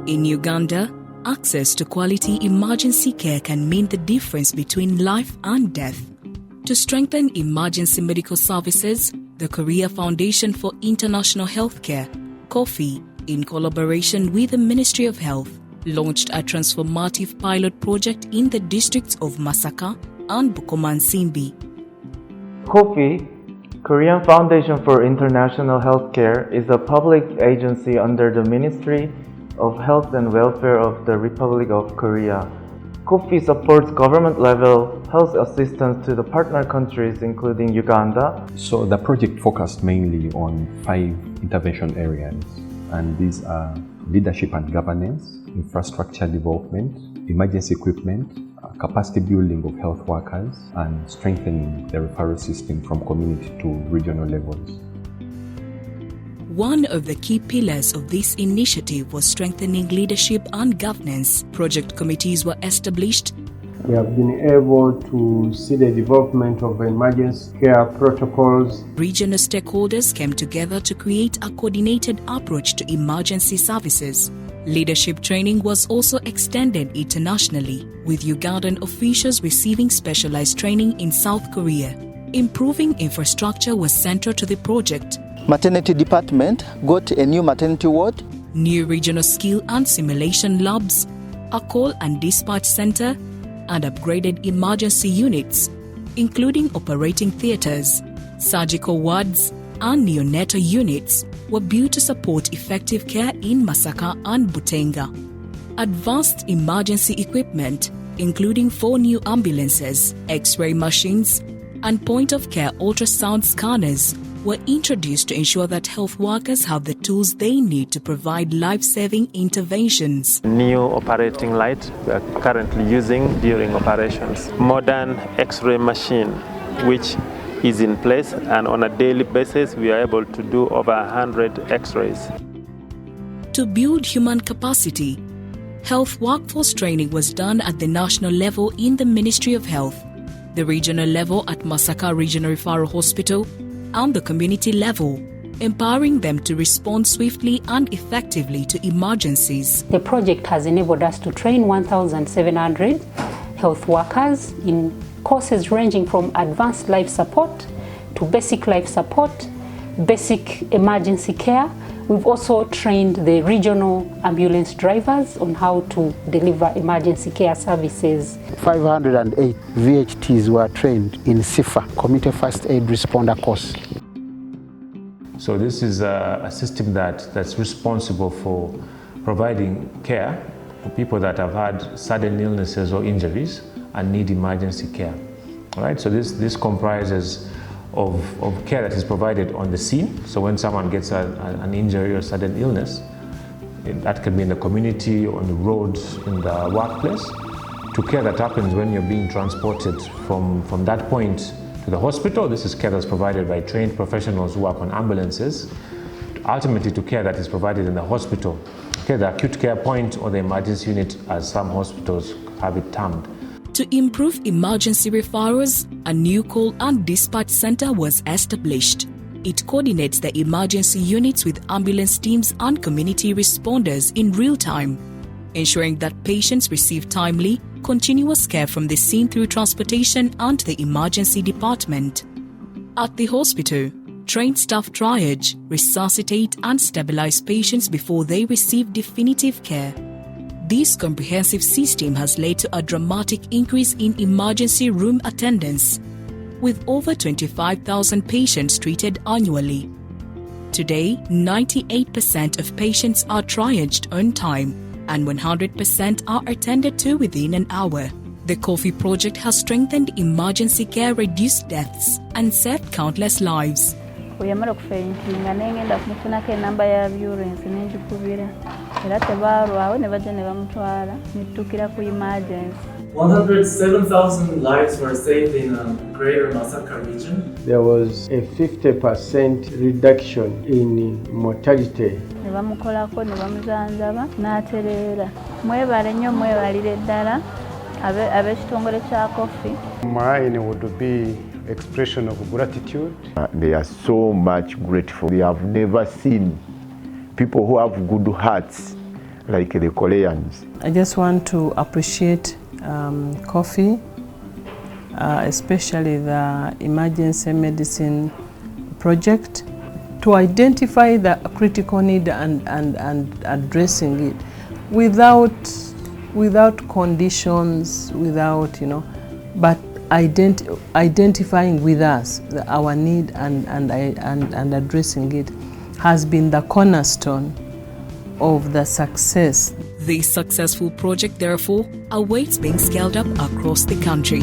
In Uganda, access to quality emergency care can mean the difference between life and death. To strengthen emergency medical services, the Korea Foundation for International Healthcare, KOFI, in collaboration with the Ministry of Health, launched a transformative pilot project in the districts of Masaka and Bukomansimbi. KOFI, Korean Foundation for International Healthcare, is a public agency under the Ministry of Health and Welfare of the Republic of Korea. KOFI supports government-level health assistance to the partner countries including Uganda. So the project focused mainly on 5 intervention areas, and these are leadership and governance, infrastructure development, emergency equipment, capacity building of health workers, and strengthening the referral system from community to regional levels. One of the key pillars of this initiative was strengthening leadership and governance. Project committees were established. We have been able to see the development of emergency care protocols. Regional stakeholders came together to create a coordinated approach to emergency services. Leadership training was also extended internationally, with Ugandan officials receiving specialized training in South Korea. Improving infrastructure was central to the project. Maternity department got a new maternity ward. New regional skill and simulation labs, a call and dispatch center, and upgraded emergency units, including operating theaters, surgical wards, and neonatal units, were built to support effective care in Masaka and Butenga. Advanced emergency equipment, including 4 new ambulances, X-ray machines, and point-of-care ultrasound scanners, were introduced to ensure that health workers have the tools they need to provide life-saving interventions. New operating light we are currently using during operations. Modern X-ray machine, which is in place, and on a daily basis we are able to do over 100 X-rays. To build human capacity, health workforce training was done at the national level in the Ministry of Health, the regional level at Masaka Regional Referral Hospital, and the community level, empowering them to respond swiftly and effectively to emergencies. The project has enabled us to train 1,700 health workers in courses ranging from advanced life support to basic life support, basic emergency care. We've also trained the regional ambulance drivers on how to deliver emergency care services. 508 VHTs were trained in CIFA, Community First Aid Responder course. So this is a system that's responsible for providing care for people that have had sudden illnesses or injuries and need emergency care. All right, so this comprises of care that is provided on the scene. So when someone gets an injury or sudden illness, that can be in the community, on the road, in the workplace, to care that happens when you're being transported from that point to the hospital. This is care that's provided by trained professionals who work on ambulances, ultimately to care that is provided in the hospital. Okay, the acute care point or the emergency unit, as some hospitals have it termed. To improve emergency referrals, a new call and dispatch center was established. It coordinates the emergency units with ambulance teams and community responders in real time, ensuring that patients receive timely, continuous care from the scene through transportation and the emergency department. At the hospital, trained staff triage, resuscitate and stabilize patients before they receive definitive care. This comprehensive system has led to a dramatic increase in emergency room attendance, with over 25,000 patients treated annually. Today, 98% of patients are triaged on time, and 100% are attended to within an hour. The KOFI project has strengthened emergency care, reduced deaths, and saved countless lives. Kuyamara kufentinga nengenda kumufunako enamba ya ambulance nenjikubira era tebalwawo ne bajja ne bamutwala nitukira ku emergency. 107,000 lives were saved in greater Masaka region. There was a 50% reduction in mortality. Ne bamukolako ne bamuzanzaba n'atereera. Mwebale nnyo mwebalire ddala ab'ekitongole kya KOFI. Mine would be expression of gratitude. They are so much grateful. They have never seen people who have good hearts like the Koreans. I just want to appreciate Kofi, especially the emergency medicine project, to identify the critical need and addressing it without conditions, without, but identifying with us our need and addressing it has been the cornerstone of the success. This successful project, therefore, awaits being scaled up across the country.